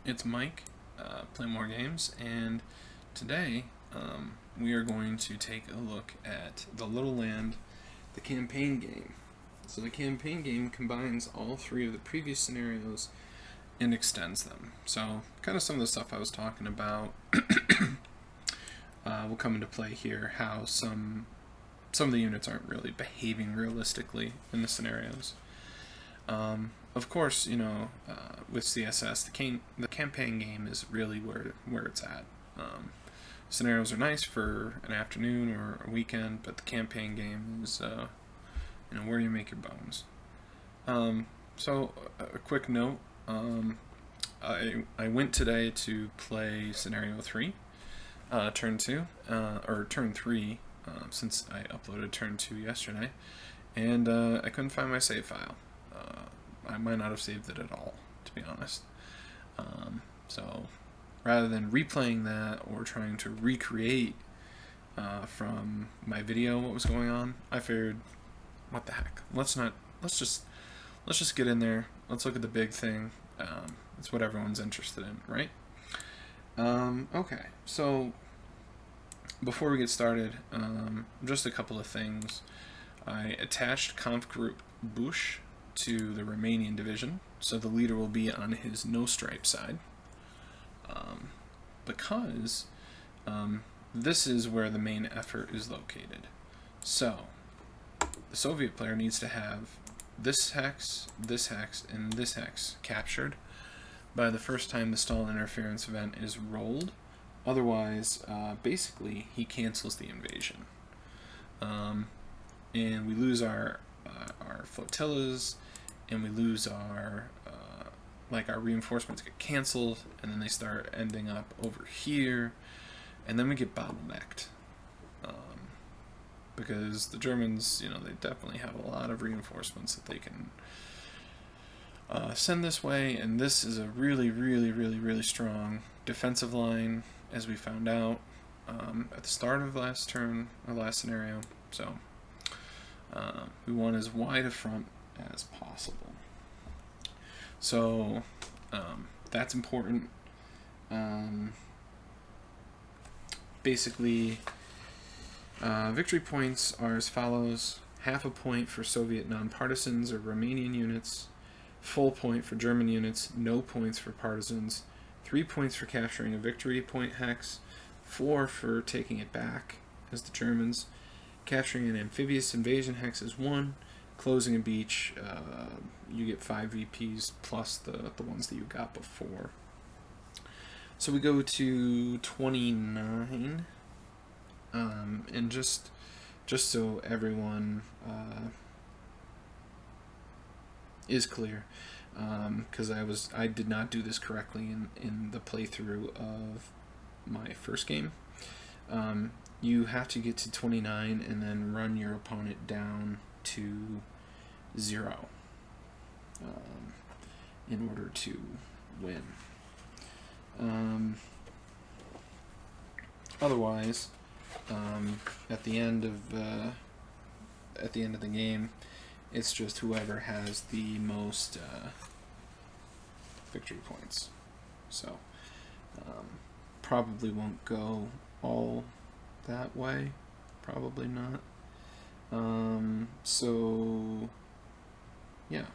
It's Mike, Play More Games, and today we are going to take a look at the Little Land, the campaign game. So the campaign game combines all three of the previous scenarios and extends them. So kind of some of the stuff I was talking about will come into play here, how some of the units aren't really behaving realistically in the scenarios. Of course, with CSS, the campaign game is really where it's at. Scenarios are nice for an afternoon or a weekend, but the campaign game is where you make your bones. So a quick note: I went today to play scenario 3, turn 2, or turn 3, since I uploaded turn 2 yesterday, and I couldn't find my save file. I might not have saved it at all, to be honest. So rather than replaying that or trying to recreate from my video what was going on, I figured, what the heck? Let's just get in there. Let's look at the big thing. It's what everyone's interested in, right? Okay, so before we get started, just a couple of things. I attached conf group Bush to the Romanian division, so the leader will be on his no stripe side, because this is where the main effort is located. So the Soviet player needs to have this hex, and this hex captured by the first time the Stalin interference event is rolled. Otherwise, basically, he cancels the invasion. And we lose our flotillas, and we lose our reinforcements get canceled, and then they start ending up over here, and then we get bottlenecked. Because the Germans, they definitely have a lot of reinforcements that they can send this way, and this is a really, really, really, really strong defensive line, as we found out at the start of last scenario. So we want as wide a front as possible. So that's important. Basically, victory points are as follows: half a point for Soviet non-partisans or Romanian units, full point for German units, no points for partisans, 3 points for capturing a victory point hex, 4 for taking it back as the Germans, capturing an amphibious invasion hex is 1, closing a beach, you get 5 VPs plus the ones that you got before. So we go to 29, and just so everyone is clear, because I did not do this correctly in the playthrough of my first game. You have to get to 29 and then run your opponent down to 0 in order to win. Otherwise, at the end of the game, it's just whoever has the most victory points. So probably won't go all that way. Probably not. So yeah.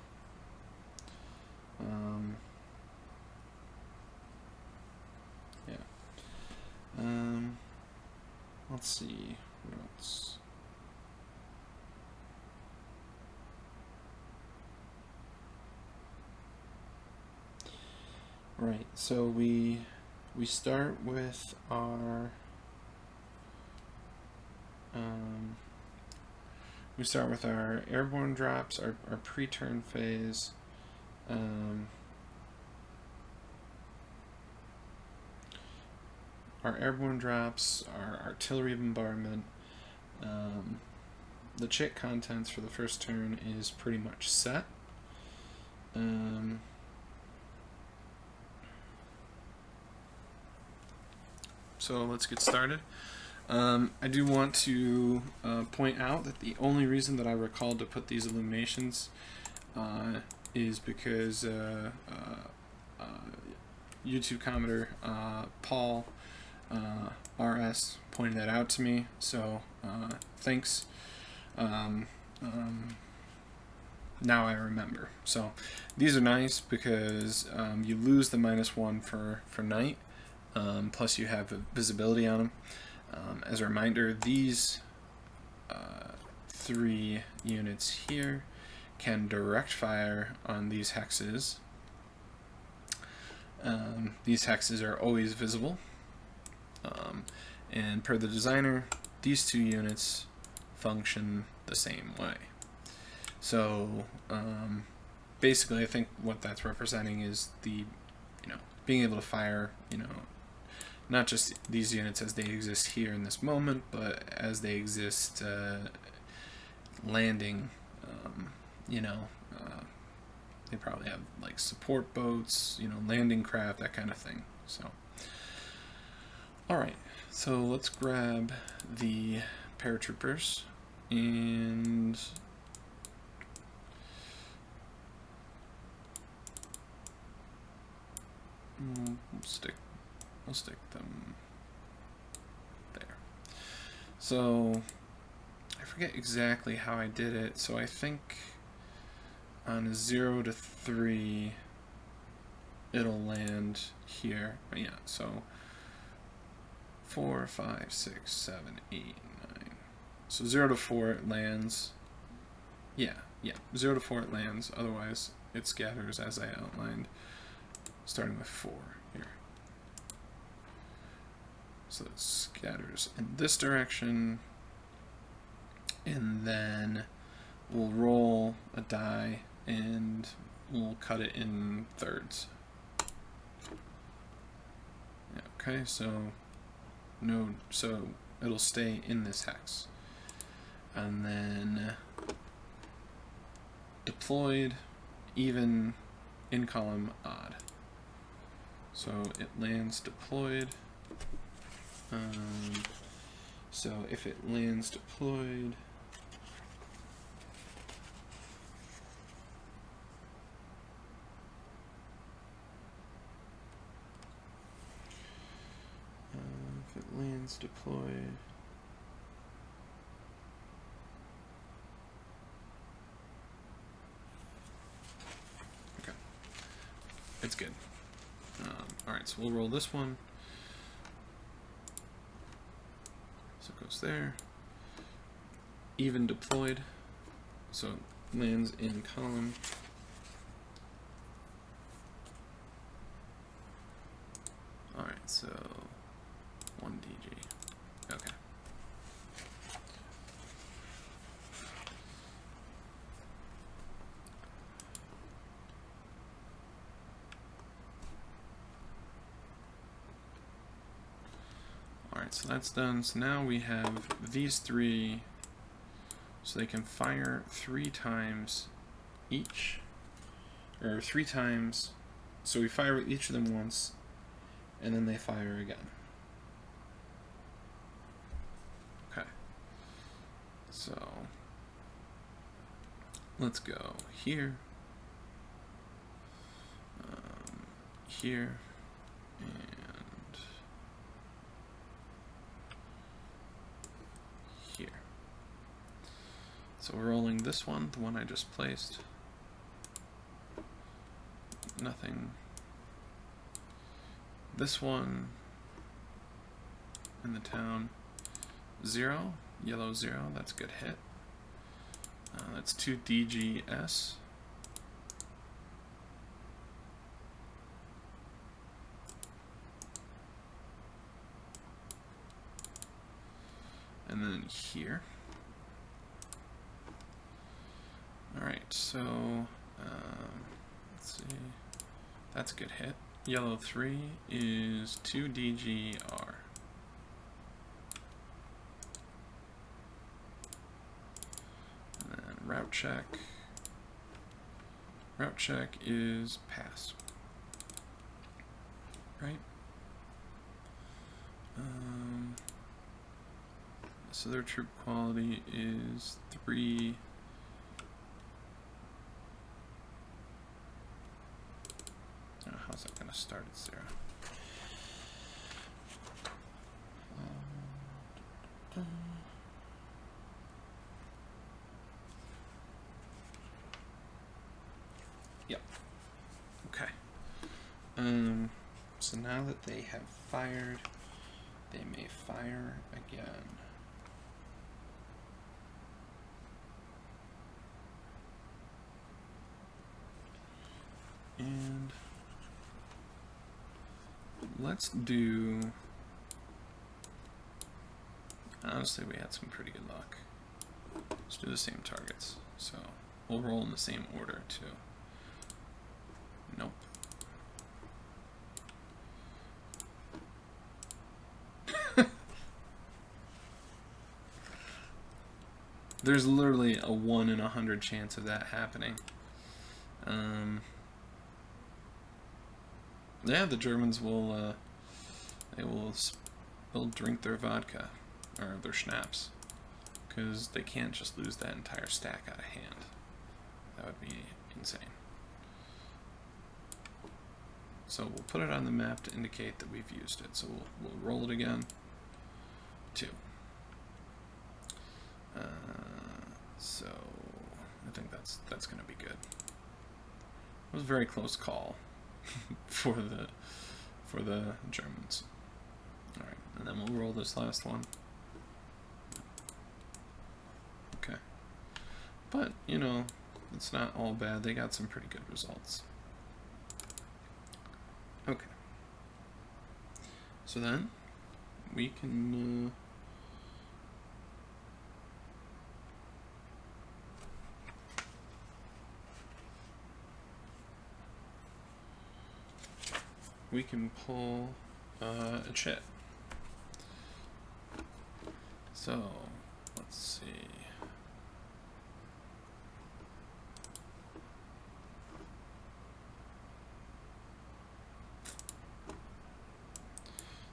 Let's see what else. Right, so we start with our airborne drops, our pre-turn phase. Our airborne drops, our artillery bombardment. The chit contents for the first turn is pretty much set. So let's get started. I do want to point out that the only reason that I recalled to put these illuminations is because YouTube commenter, Paul RS, pointed that out to me, so thanks. Now I remember. So these are nice because you lose the -1 for night, plus you have visibility on them. As a reminder, these 3 units here can direct fire on these hexes. These hexes are always visible, and per the designer, these 2 units function the same way. So basically, I think what that's representing is the, being able to fire, not just these units as they exist here in this moment, but as they exist landing. They probably have like support boats, landing craft, that kind of thing. So, all right. So let's grab the paratroopers and we'll stick them there. So I forget exactly how I did it. So I think on a 0 to 3 it'll land here. But yeah, so 4, 5, 6, 7, 8, 9. So 0 to 4 it lands. Yeah, 0 to 4 it lands. Otherwise it scatters as I outlined, starting with 4 here. So it scatters in this direction, and then we'll roll a die and we'll cut it in thirds. Okay, so it'll stay in this hex, and then deployed, even, in column, odd. So it lands deployed. So if it lands deployed, deployed. Okay, it's good. Alright, so we'll roll this one. So it goes there. Even deployed. So it lands in column. Alright, so 1 DG. Okay. Alright, so that's done. So now we have these 3, so they can fire 3 times each, or 3 times, so we fire each of them once, and then they fire again. Okay. So let's go here, here, and here. So we're rolling this one, the one I just placed. Nothing. This one in the town, 0, yellow 0, that's a good hit. That's 2 DGS. And then here. Alright, so let's see, that's a good hit. Yellow 3 is 2 DGR. And then route check. Route check is pass. Right? So their troop quality is 3. How's that going to start at 0? So now that they have fired, they may fire again. And let's do, honestly, we had some pretty good luck. Let's do the same targets. So we'll roll in the same order too. Nope. There's literally a 1 in 100 chance of that happening. Yeah, the Germans will, they'll drink their vodka, or their schnapps, because they can't just lose that entire stack out of hand. That would be insane. So we'll put it on the map to indicate that we've used it. So we'll roll it again. 2. So I think that's going to be good. It was a very close call for the Germans. All right, and then we'll roll this last one. Okay, but you know, it's not all bad. They got some pretty good results. Okay, so then we can pull a chit. So let's see.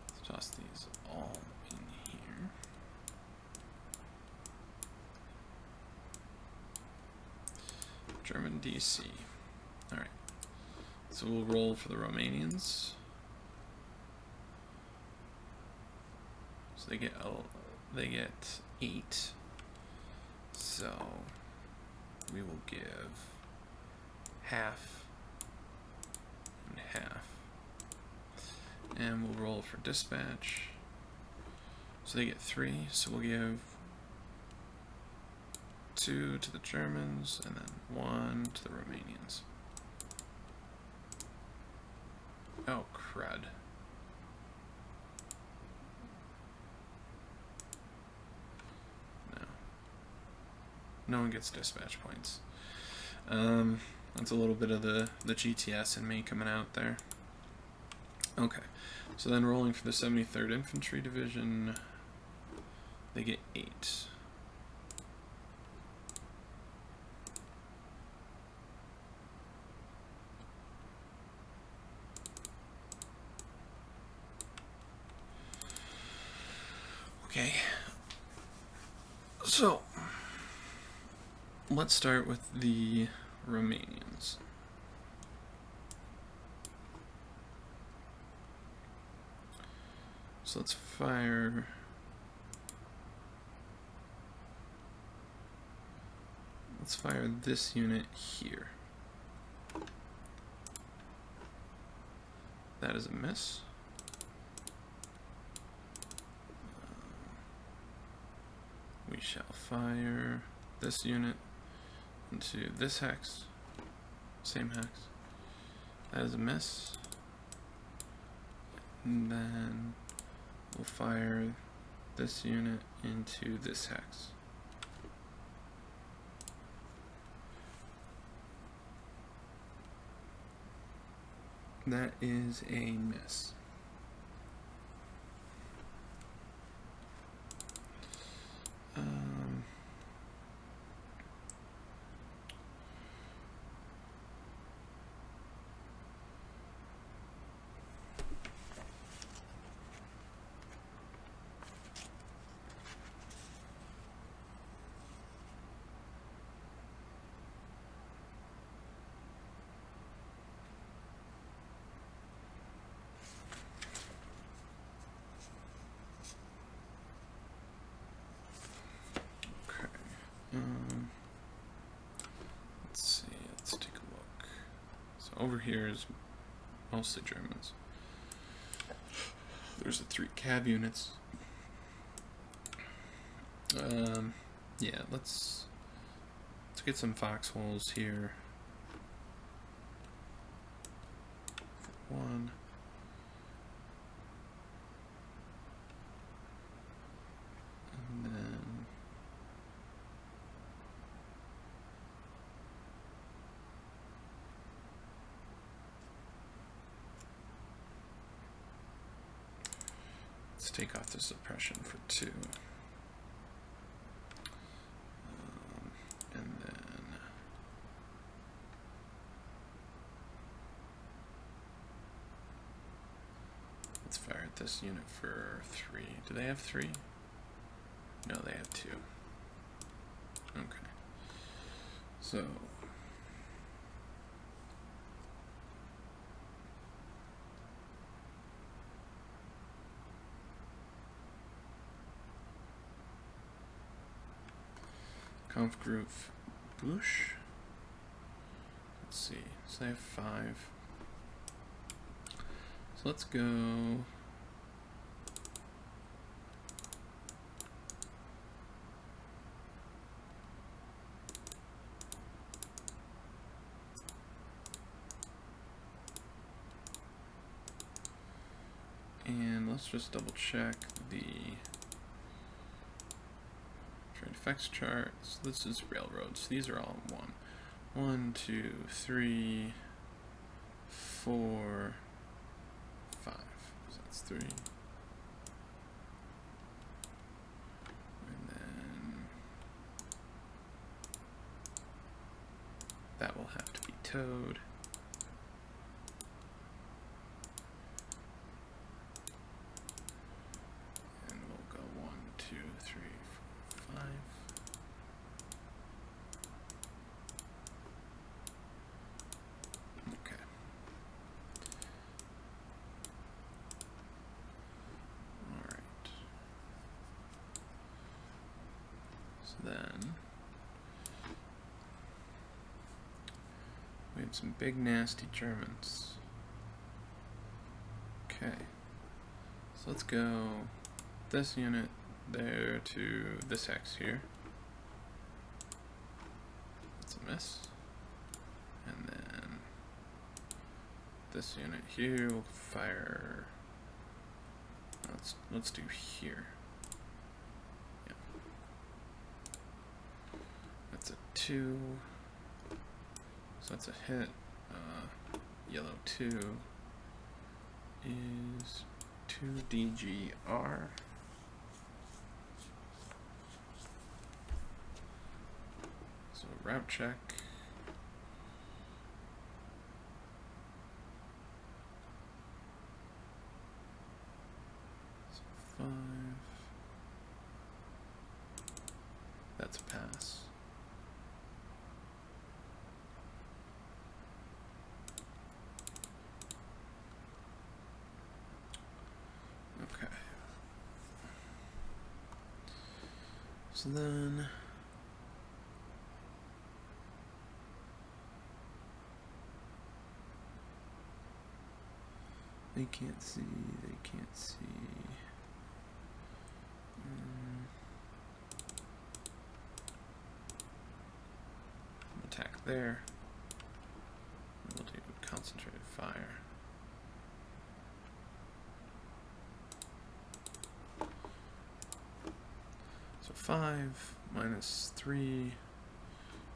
Let's toss these all in here. German DC. All right. So we'll roll for the Romanians. So they get 8. So we will give half and half. And we'll roll for dispatch. So they get 3. So we'll give 2 to the Germans and then 1 to the Romanians. Oh, crud. No. No one gets dispatch points. That's a little bit of the GTS in me coming out there. Okay. So then rolling for the 73rd Infantry Division, they get 8. Okay, so let's start with the Romanians. So let's fire this unit here. That is a miss. We shall fire this unit into this hex, same hex. That is a miss. And then we'll fire this unit into this hex. That is a miss. Let's see, let's take a look. So over here is mostly Germans. There's the 3 cav units. Yeah, let's get some foxholes here. For 1. And then let's take off the suppression for 2. And then let's fire at this unit for 3. Do they have 3? No, they have 2. Okay. So conf group Bush. Let's see. So they have 5. So let's go. And let's just double check the trade effects chart. So this is railroads. These are all 1. 1, 2, 3, 4, 5. So that's 3. And then that will have to be towed. And we'll go 1, 2, 3, 4, 5. Okay. All right. So then we have some big nasty Germans. Okay. So let's go this unit there to this X here. That's a miss. And then this unit here will fire. Let's do here. Yep. That's a 2. So that's a hit. Yellow 2 is 2 DGR. So route check. So 5. That's a pass. Okay. So then they can't see, they can't see. Attack there. We'll do concentrated fire. So 5 minus 3,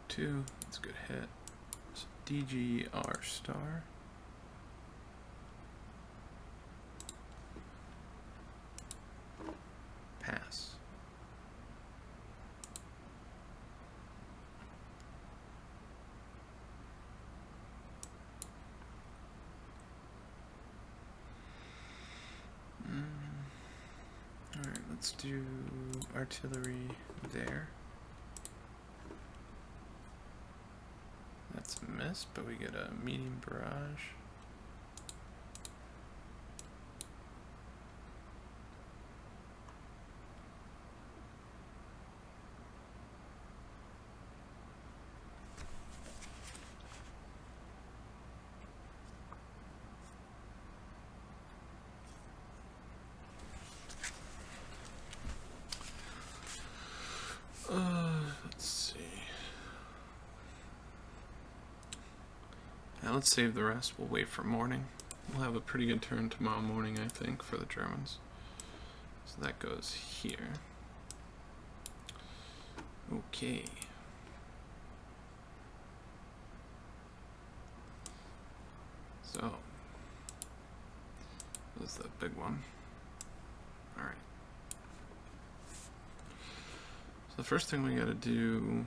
2. That's a good hit. So DGR star. Pass. Alright, let's do artillery there. That's a miss, but we get a medium barrage. Now let's save the rest. We'll wait for morning. We'll have a pretty good turn tomorrow morning, I think, for the Germans. So that goes here. Okay. So, this is the big one. Alright. So the first thing we gotta do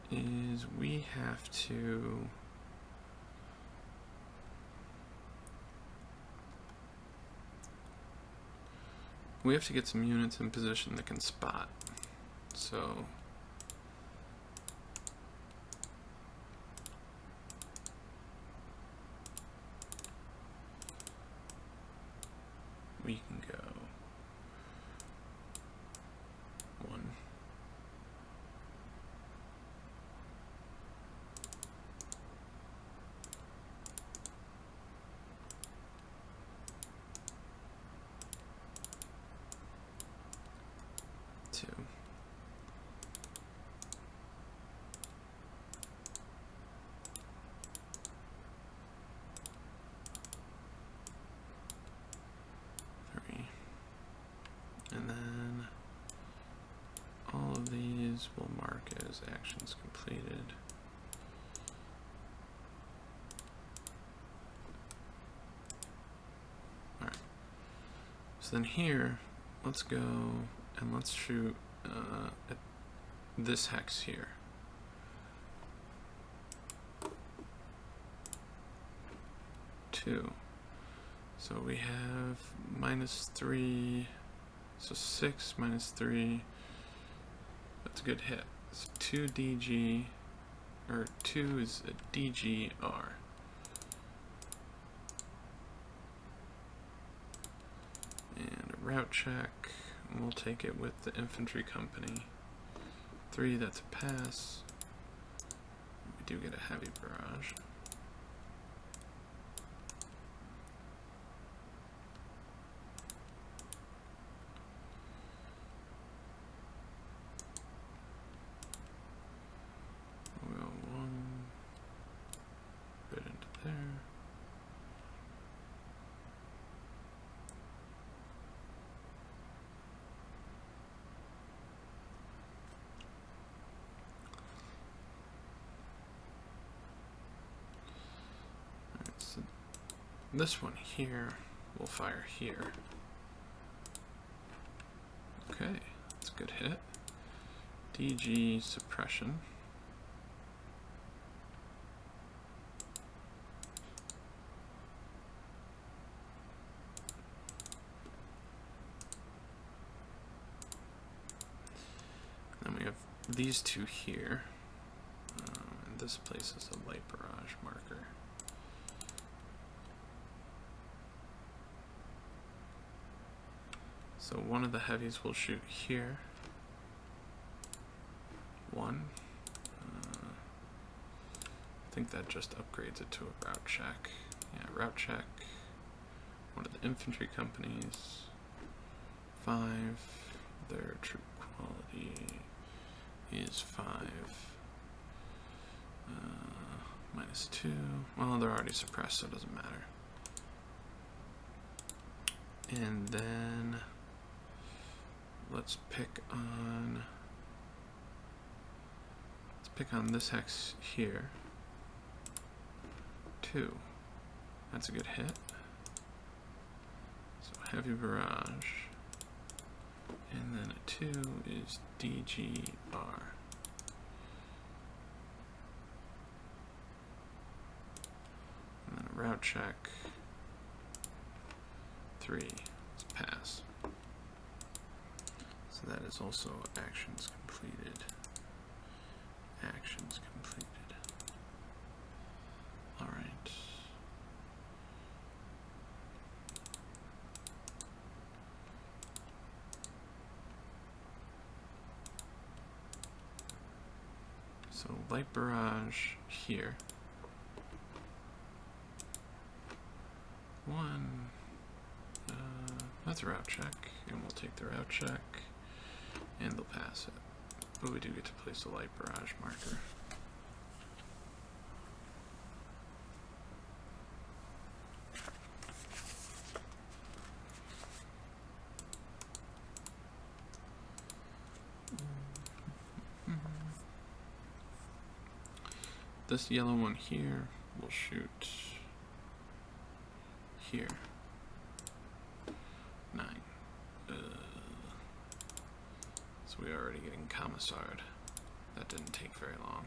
is we have to get some units in position that can spot. So we can go 1, 2, 3, and then all of these will mark as actions completed. Alright, so then here, let's go and let's shoot at this hex here. Two. So we have -3, so 6 minus 3. That's a good hit. So 2 DG, or 2 is a DGR. And a route check. And we'll take it with the infantry company. 3, that's a pass. We do get a heavy barrage. We'll go 1 bit into there. So this one here will fire here. Okay, that's a good hit. DG suppression. Then we have these two here. And this place is a light barrage marker. So one of the heavies will shoot here. 1. I think that just upgrades it to a route check. Yeah, route check. One of the infantry companies. 5. Their troop quality is 5. -2. Well, they're already suppressed, so it doesn't matter. And then let's pick on this hex here. 2. That's a good hit. So heavy barrage. And then a 2 is DGR. And then a route check. 3 is pass. So that is also actions completed. Actions completed. Alright. So light barrage here. 1. That's a route check, and we'll take the route check, and they'll pass it. But we do get to place a light barrage marker. this yellow one here will shoot here. 9. So we're already getting commissar'd. That didn't take very long.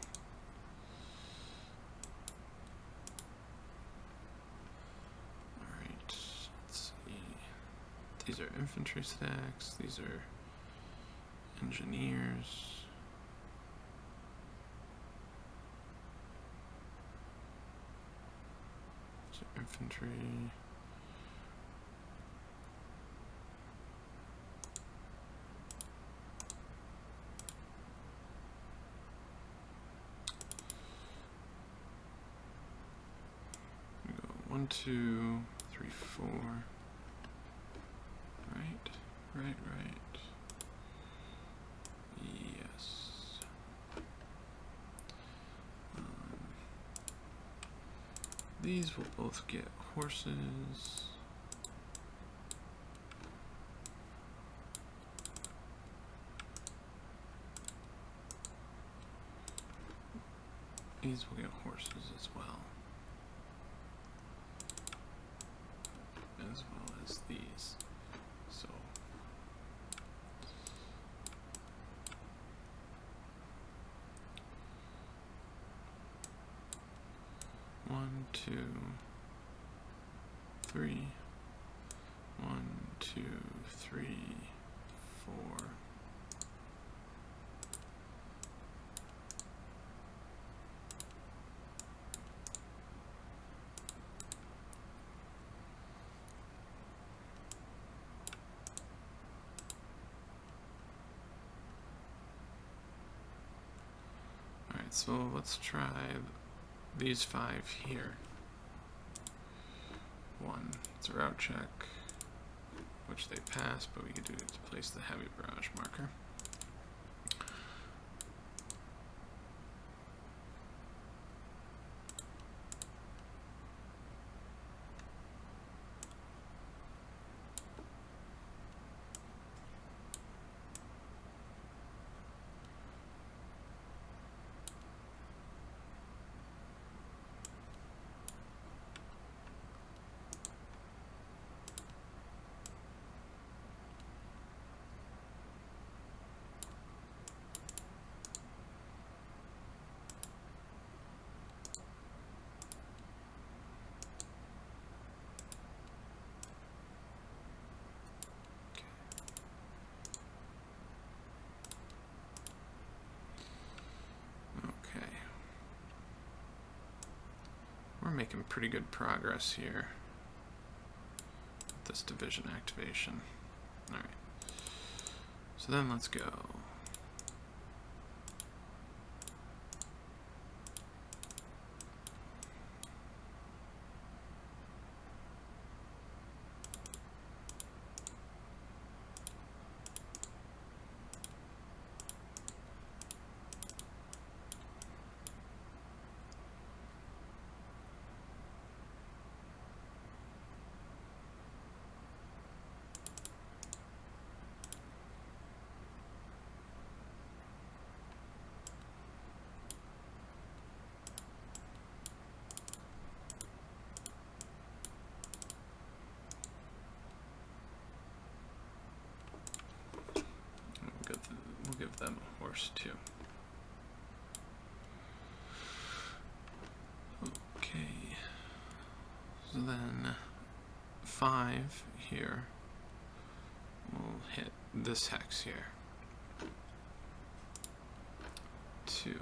Alright, let's see. These are infantry stacks, these are engineers. Infantry. We go 1, 2, 3, 4. Right. Yes. These will both get horses. These will get horses as well. As well as these. So one, 2, 3. 1, 2, 3, 4. Alright, so let's try these 5 here. 1, it's a route check, which they pass, but we could do it to place the heavy barrage marker. We're making pretty good progress here with this division activation. Alright. So then let's go. We'll give them a horse too. Okay. So then 5 here will hit this hex here. 2.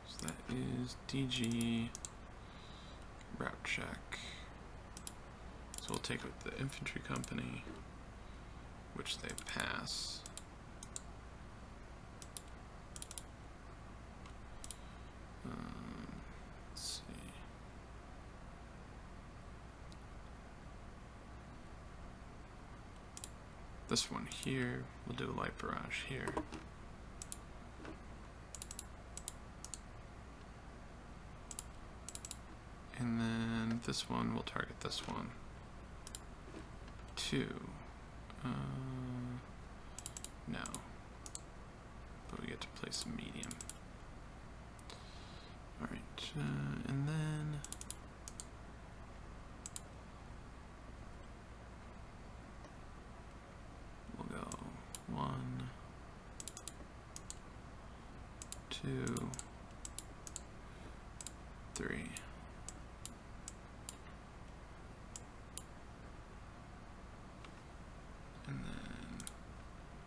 So that is DG route check. So we'll take with the infantry company, which they pass. Let's see. This one here, we'll do a light barrage here. And then this one, we'll target this one. 2. No. but we get to place a medium. Alright, and then we'll go 1, 2, 3. And then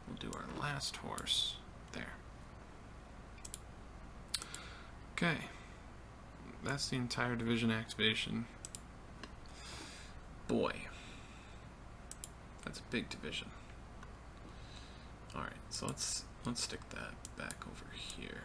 we'll do our last horse there. Okay, that's the entire division activation. Boy, that's a big division. All right, so let's stick that back over here.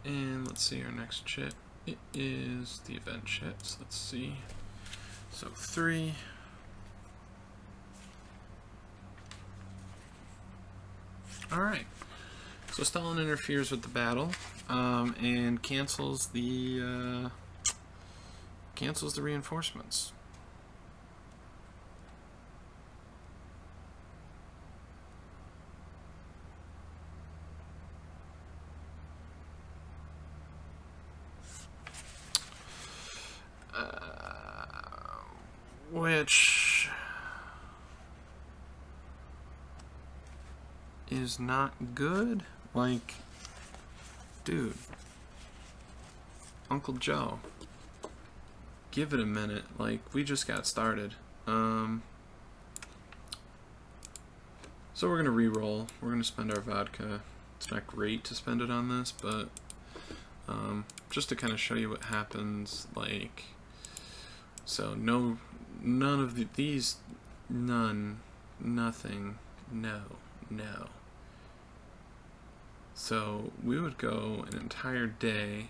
And let's see our next chit. It is the event chit. So let's see. So 3. All right. So Stalin interferes with the battle and cancels the reinforcements. Which is not good. Like, dude, Uncle Joe, give it a minute. Like, we just got started. So we're gonna re-roll. We're gonna spend our vodka. It's not great to spend it on this, but just to kind of show you what happens. Like, so none of these, none, nothing, no. So we would go an entire day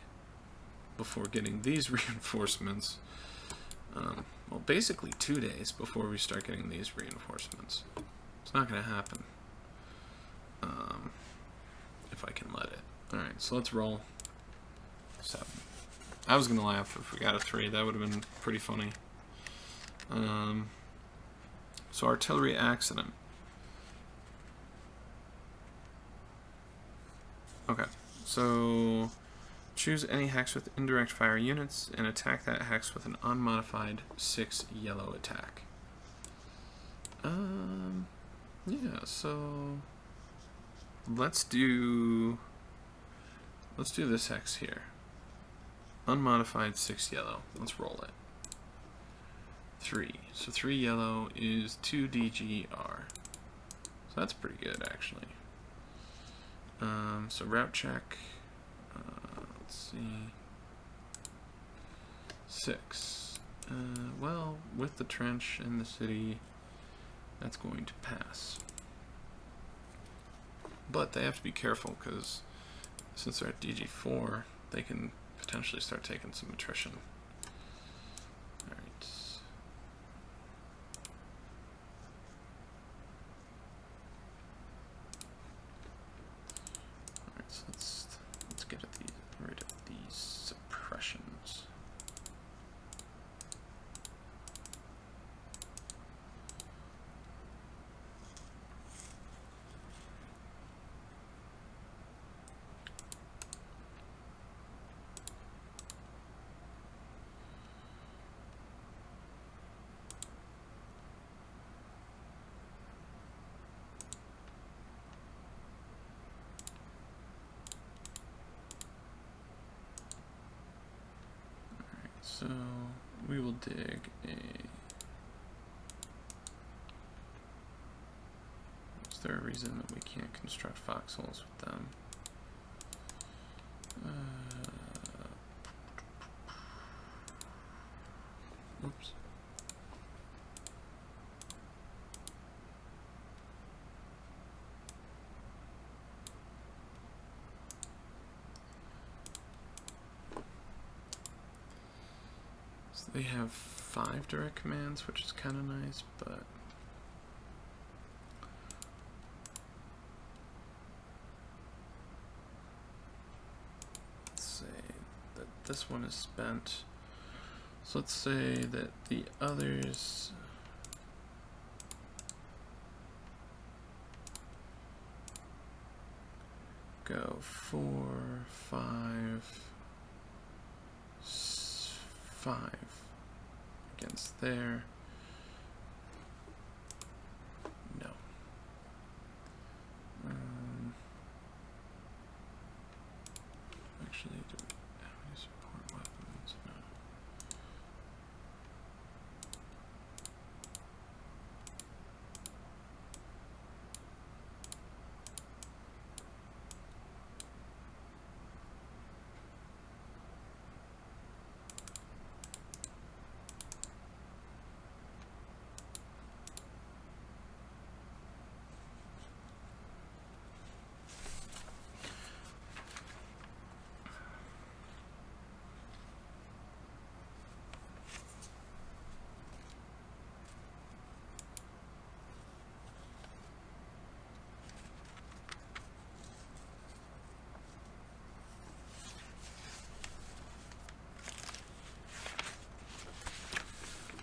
before getting these reinforcements. Well, basically 2 days before we start getting these reinforcements. It's not going to happen if I can let it. Alright, so let's roll 7. I was going to laugh if we got a 3. That would have been pretty funny. So artillery accident. Okay, so choose any hex with indirect fire units and attack that hex with an unmodified 6 yellow attack. Yeah, so let's do this hex here. Unmodified 6 yellow. Let's roll it. 3. So 3 yellow is 2 DGR. So that's pretty good, actually. So route check. Let's see. 6. Well, with the trench in the city, that's going to pass. But they have to be careful because since they're at DG4, they can potentially start taking some attrition. Alright. Alright, so let's get rid of these suppressions. So we will dig a... Is there a reason that we can't construct foxholes with them? Oops. They have 5 direct commands, which is kind of nice, but this one is spent. So let's say that the others go 4, 5, 5 against there. No. Actually, do we have any support weapons? No.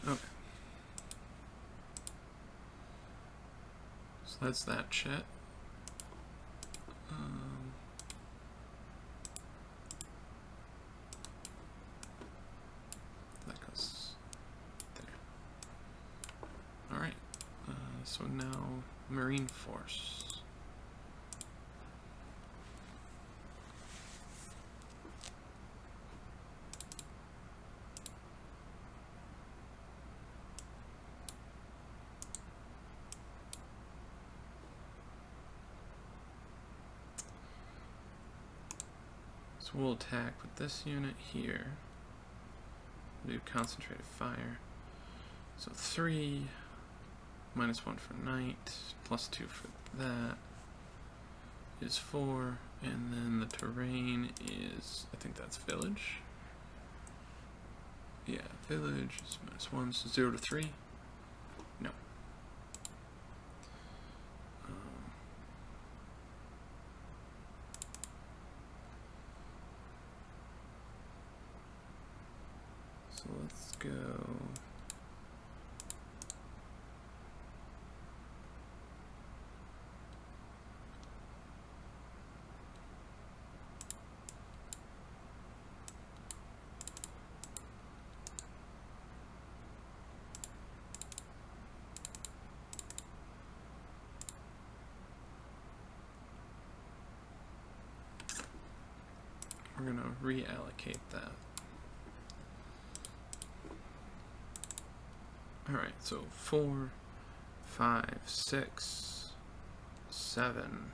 Okay. So that's that shit. That goes there. Alright. So now Marine Force. So we'll attack with this unit here. Do concentrated fire. So 3, -1 for night, +2 for that is 4, and then the terrain is, I think that's village. Yeah, village is -1, so 0 to 3. No. So let's go. We're going to reallocate that. Alright, so 4, 5, 6, 7,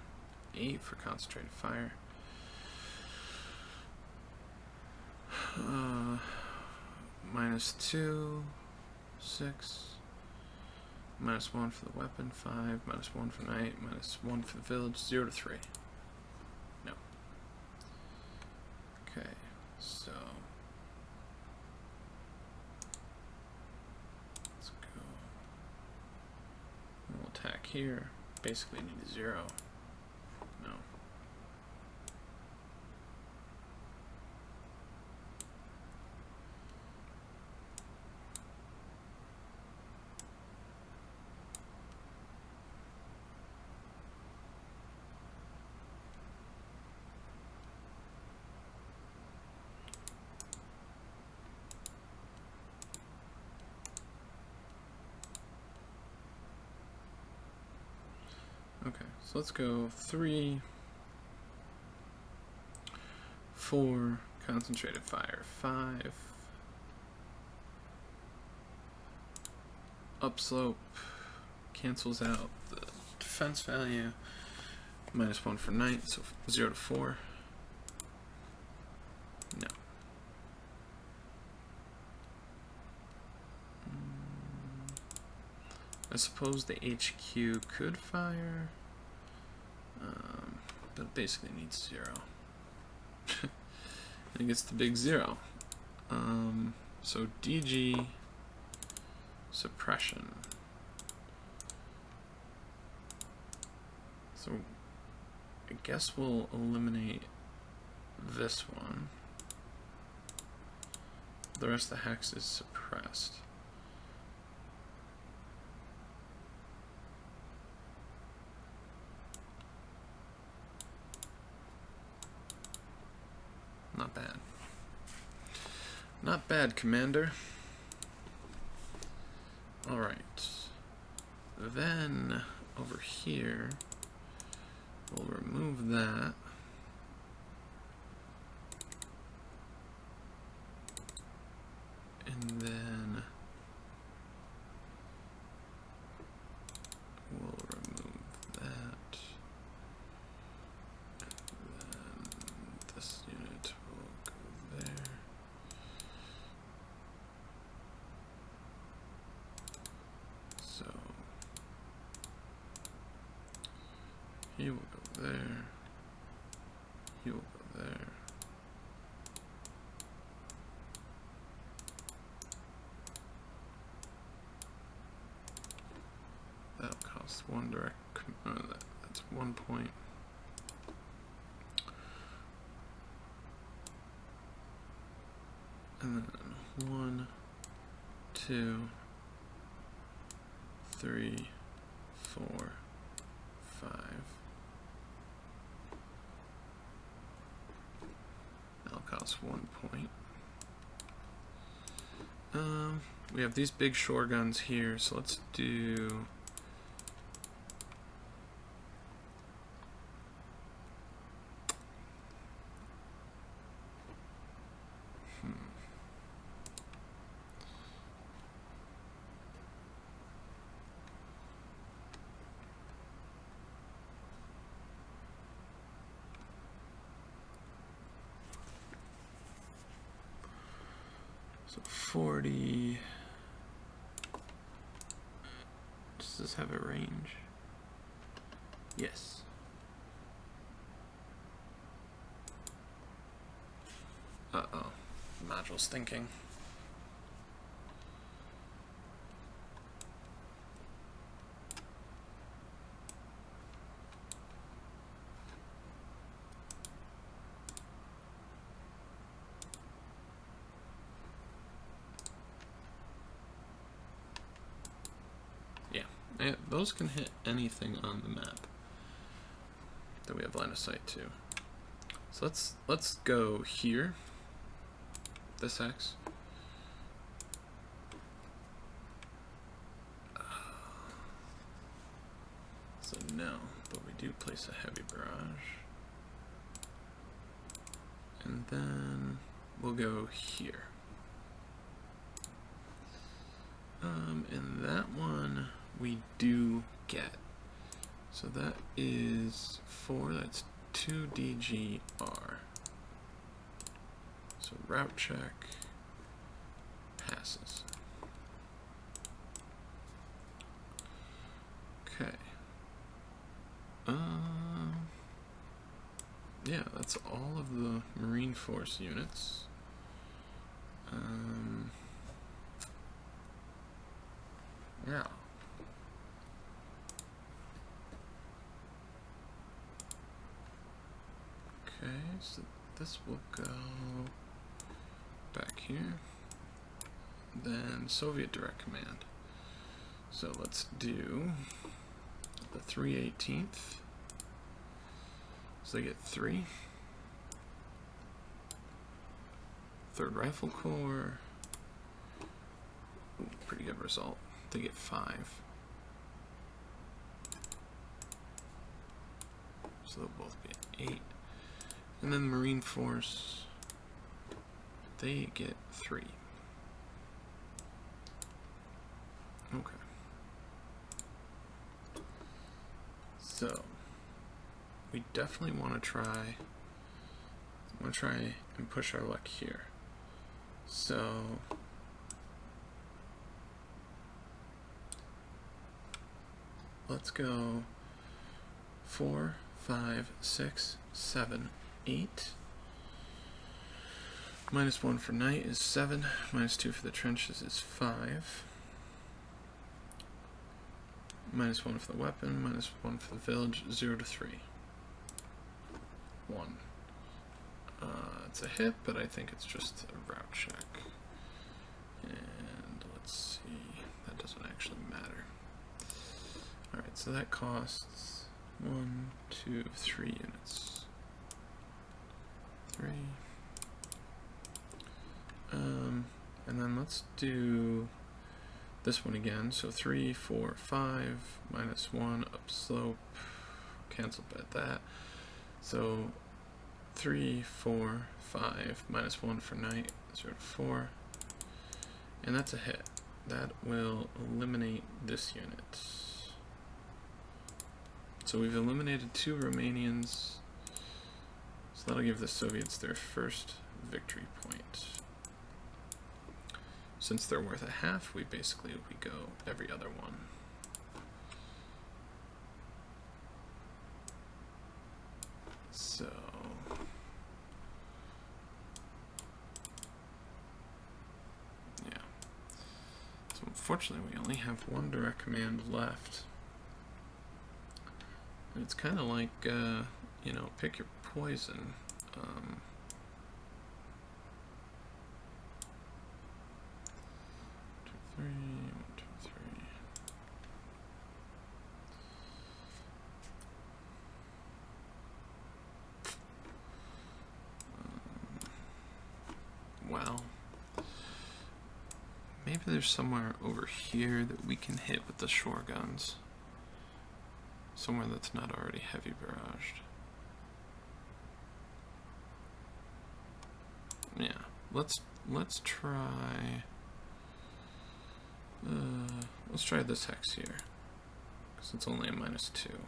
8 for concentrated fire. -2, 6, -1 for the weapon, 5, -1 for night, -1 for the village, 0 to 3. No. Okay, so let's go. We'll attack here. Basically need 0. No. Okay, so let's go 3, 4, concentrated fire, 5, upslope, cancels out the defense value, -1 for night, so 0 to 4. No. I suppose the HQ could fire, but it basically needs 0. It gets the big 0. So DG suppression. So I guess we'll eliminate this one. the rest of the hex is suppressed. Not bad. Not bad, Commander. Alright. Then, over here, we'll remove that. And then we'll remove that. And then this unit will go there. So he will go there. He will go there. That'll cost one direct. That's 1 point. And then 1, 2, 3, 4, 5. That'll cost 1 point. We have these big shore guns here, so let's do so 40. Does this have a range? Yes. Uh-oh. Module's thinking. Yeah, those can hit anything on the map that we have line of sight to. So let's go here. This X. So no, but we do place a heavy barrage. And then we'll go here. And that one we do get. So that is 4, that's 2 DGR. So route check passes. Okay. Yeah, that's all of the Marine Force units. Yeah. Okay, so this will go back here. Then Soviet Direct Command. So let's do the 3/18th. So they get 3. 3rd Rifle Corps. Ooh, pretty good result. They get 5. So they'll both be at 8. And then the Marine Force, they get 3. Okay. So we definitely want to try and push our luck here. So let's go 4, 5, 6, 7, 8. -1 for night is 7. -2 for the trenches is 5. -1 for the weapon. -1 for the village. 0 to 3. 1. It's a hit, but I think it's just a route check. so that costs 1, 2, 3 units. 3. And then let's do this one again. So 3, 4, 5, minus 1, upslope, cancel by that. So 3, 4, 5, minus 1 for night, 0 to 4. And that's a hit. That will eliminate this unit. So we've eliminated 2 Romanians. So that'll give the Soviets their first victory point. Since they're worth a half, we go every other one. So yeah. So unfortunately, we only have 1 direct command left. And it's kind of like, you know, pick your poison. 1, 2, 3, 1, 2, 3. Well, maybe there's somewhere over here that we can hit with the shore guns. Somewhere that's not already heavy barraged. Yeah, let's try. Let's try this hex here, because it's only a -2.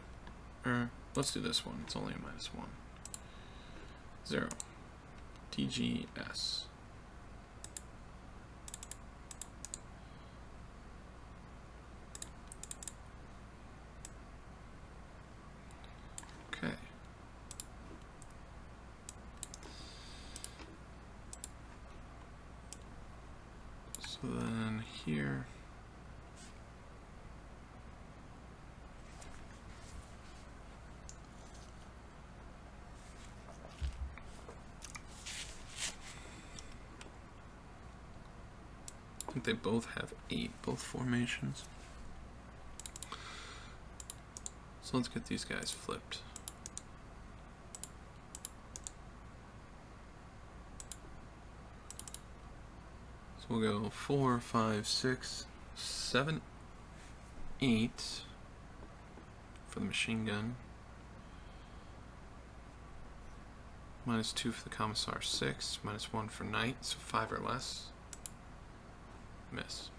Or let's do this one. It's only a -1. 0. TGS. Okay. So then here. I think they both have 8, both formations. So let's get these guys flipped. So we'll go 4, 5, 6, 7, 8 for the machine gun. -2 for the Commissar, 6, -1 for Knight, so 5 or less. Miss.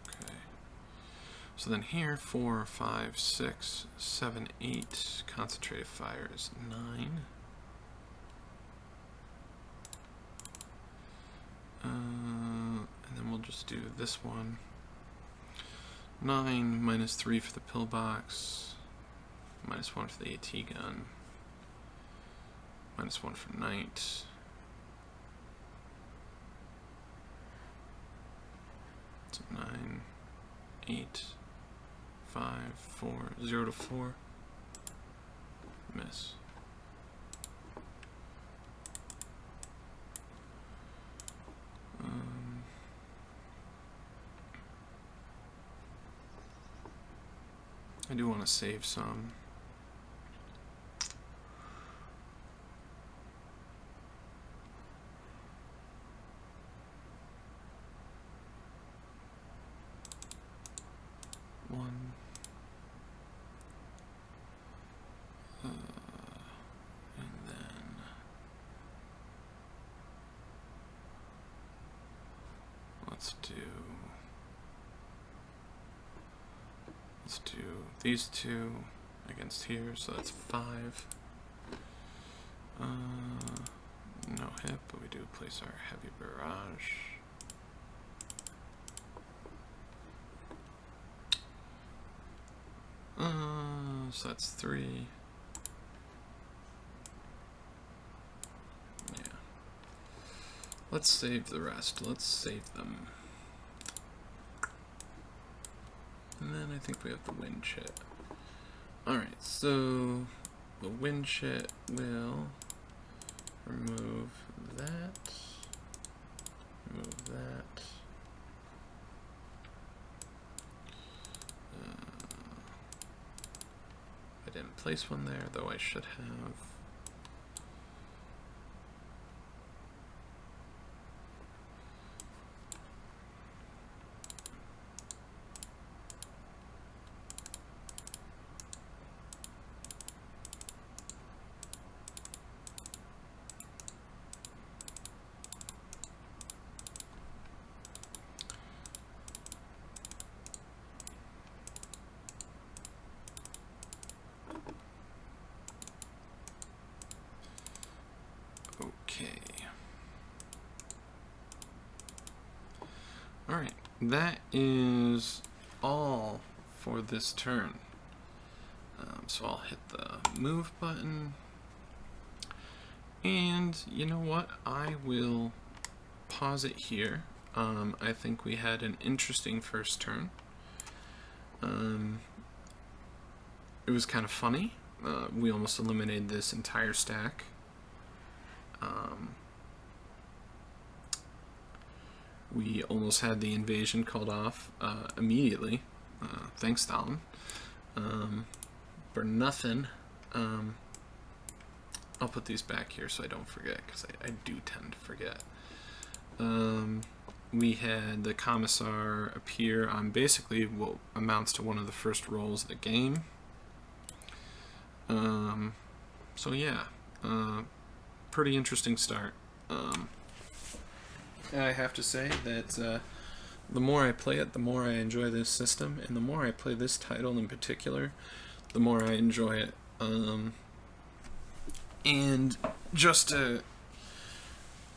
Okay. So then here, 4, 5, 6, 7, 8, concentrated fire is 9. And then we'll just do this one. 9, -3 for the pillbox, -1 for the AT gun, -1 for Knight. So 9, 8, 5, 4, 0 to 4. Miss. I do want to save some. One. And then let's do these 2 against here, so that's 5. No hit, but we do place our heavy barrage. So that's 3. Yeah. Let's save the rest. Let's save them. And then I think we have the wind chit. Alright, so the windshield will remove that. Remove that. I didn't place one there, though I should have. Okay. Alright, that is all for this turn. So I'll hit the move button. And you know what? I will pause it here. I think we had an interesting first turn. It was kind of funny. We almost eliminated this entire stack. We almost had the invasion called off immediately. Thanks, Stalin. For nothing. I'll put these back here so I don't forget, because I do tend to forget. We had the commissar appear on basically what amounts to one of the first rolls of the game. So yeah, pretty interesting start. I have to say that the more I play it, the more I enjoy this system, and the more I play this title in particular, the more I enjoy it. And just to,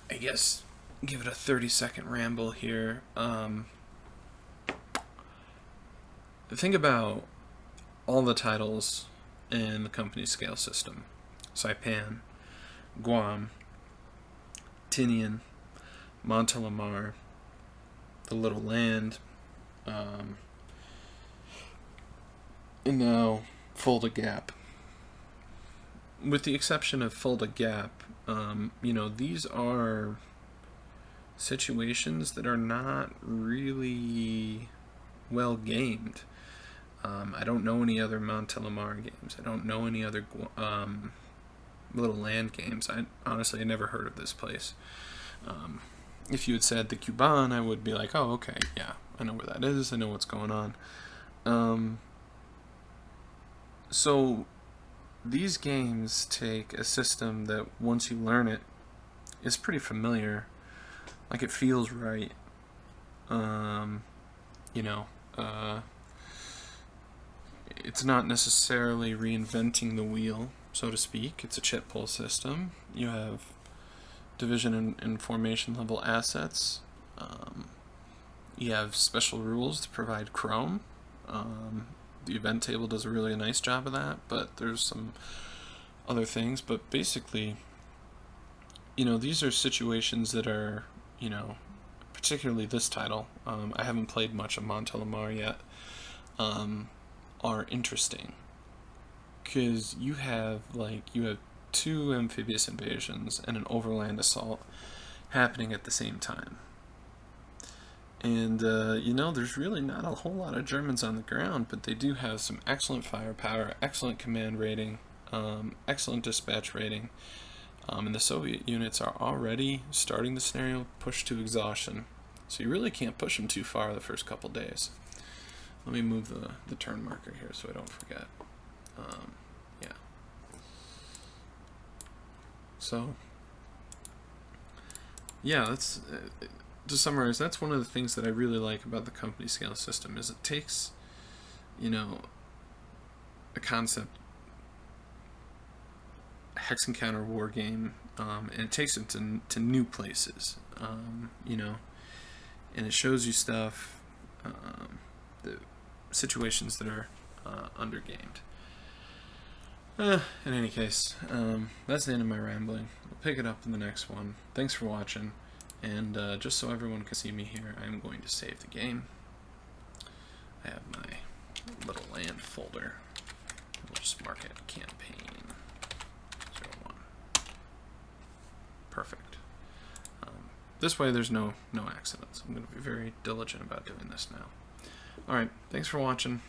I guess, give it a 30-second ramble here, think about all the titles in the company scale system. Saipan, Guam, Tinian, Montelamar, the Little Land, and now Fulda Gap. With the exception of Fulda Gap, you know, these are situations that are not really well gamed. I don't know any other Montelamar games. I don't know any other Little Land games. I honestly never heard of this place. If you had said the Cuban, I would be like, oh, okay, yeah, I know where that is. I know what's going on. So these games take a system that once you learn it is pretty familiar. Like, it feels right. You know, it's not necessarily reinventing the wheel, so to speak. It's a chip pull system. You have division and formation level assets. You have special rules to provide Chrome. The event table does a really nice job of that, but there's some other things. But basically, you know, these are situations that are, you know, particularly this title, I haven't played much of Montelamar yet, are interesting. Because you have two amphibious invasions and an overland assault happening at the same time. And, you know, there's really not a whole lot of Germans on the ground, but they do have some excellent firepower, excellent command rating, excellent dispatch rating, and the Soviet units are already starting the scenario push to exhaustion. So you really can't push them too far the first couple days. Let me move the turn marker here so I don't forget. Yeah. So, yeah, that's... to summarize, that's one of the things that I really like about the company scale system, is it takes, you know, a concept, a hex and counter war game, and it takes it to new places, you know, and it shows you stuff, the situations that are undergamed. In any case, that's the end of my rambling. We'll pick it up in the next one. Thanks for watching. And just so everyone can see me here, I'm going to save the game. I have my Little Land folder. We'll just mark it campaign. this way there's no accidents. I'm going to be very diligent about doing this now. Alright, thanks for watching.